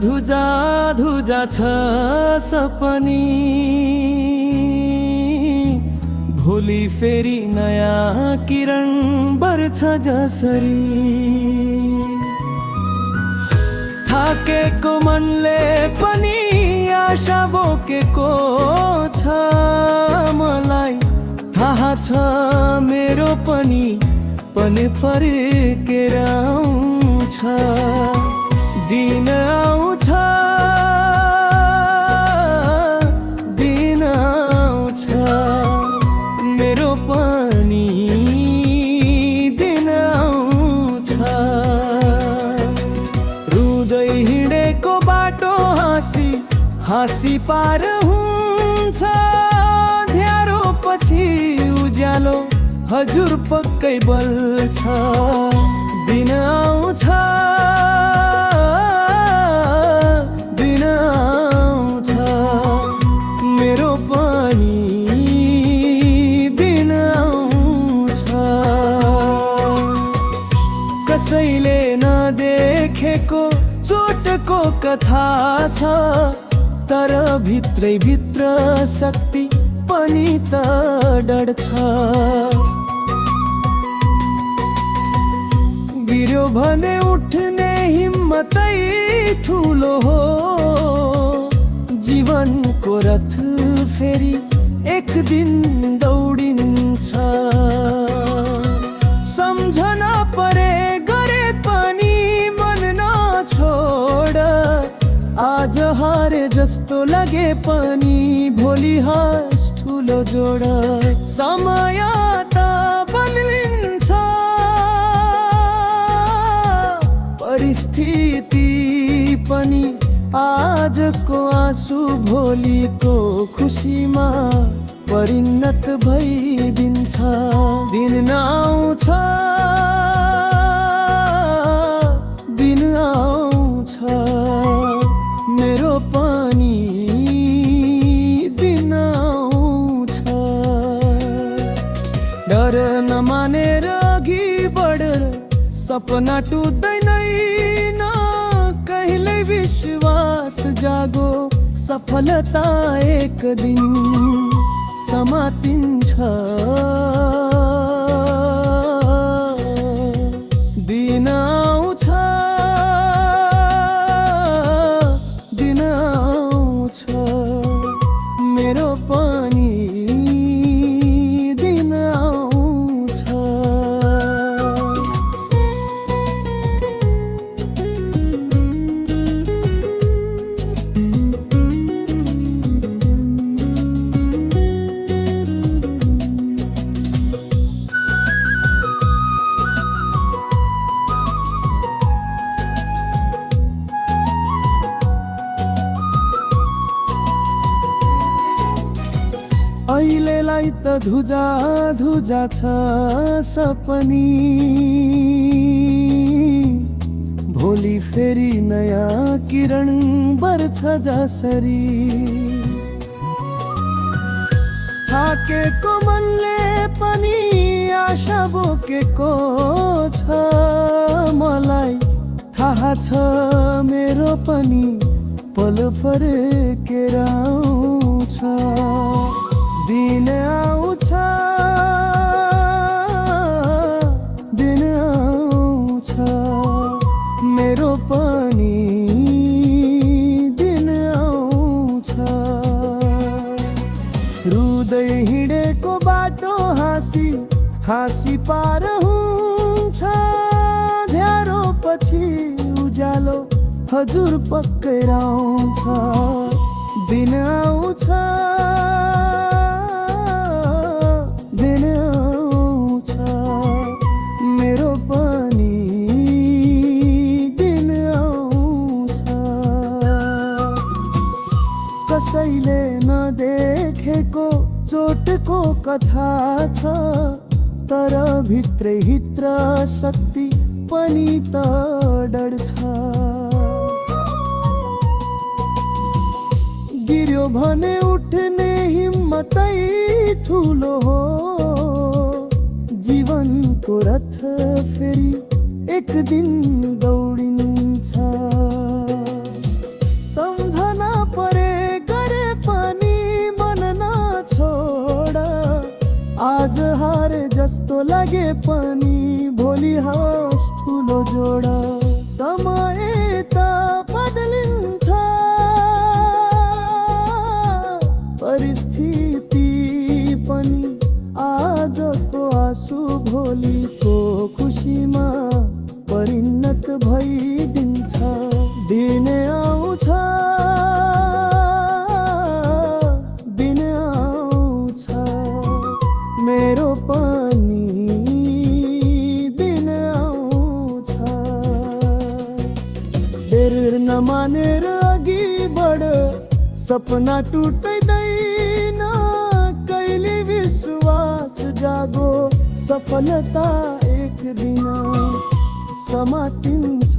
धुजा धुजा छ सपनी, भोलि फेरि नयाँ किरण बर्छ जसरी। थाकेको मनले पनि आशा बोकेको छ, मलाई थाहा छ मेरो पनि पने फर्केर आउँछ। दिन आउँछ, दिन आउँछ, मेरो पनि दिन आउँछ। रुँदै हिँडेको बाटो हाँसी हाँसी पार हुन्छ, ध्यारो पछि उज्यालो हजुर पक्कै बल्छ। दिन आउँछ, दिन आउँछ, मेरो पनि दिन आउँछ। कसैले नदेखेको चोटको कथा छ, तर भित्रै भित्र शक्ति पनि त डढ्छ। गिर्यो भने उठ्ने हिम्मतै ठुलो हो, जीवनको रथ फेरि एक दिन दौडिन्छ। सम्झना परे गरे पनि मन नछोड, आज हारे जस्तो लगे पनि भोलि हाँस ठुलो जोड। समय त बदलिन्छ, परिस्थिति पनि आजको आँसु भोलिको खुसीमा परिणत भइदिन्छ। दिन आउँछ, दिन आउँछ, मेरो पनि दिन आउँछ। डर नमानेर अघि बढेर सपना टुट्दैन, कहिले विश्वास जागो, सफलता एक दिन समातिन्छ। दिन आउँछ, दिन आउँछ, मेरो पनि दिन आउँछ। अहिलेलाई त धुजा धुजा छ सपनी, भोलि फेरि नयाँ किरण बर्छ जसरी। थाकेको मनले पनि आशा बोकेको छ, मलाई थाहा छ मेरो पनि पल फर्केर आउँछ। दिन आउँछ, दिन आउँछ, मेरो पनि दिन आउँछ। रुँदै हिँडेको बाटो हाँसी हाँसी पार हुन्छ, ध्यारो पछि उज्यालो हजुर पक्कै आउँछ। दिन आउँछ, दिन आउँछ, मेरो पनि दिन आउँछ। कसैले नदेखेको चोटको कथा छ, तर भित्रै भित्र शक्ति पनि त डढ्छ। गिर्यो भने उठ्ने हिम्मतै ठुलो हो, जीवनको रथ फेरि एक दिन दौडिन्छ। सपना टुट्दैन कहिले विश्वास जागो सफलता एक दिन समातिन्छ।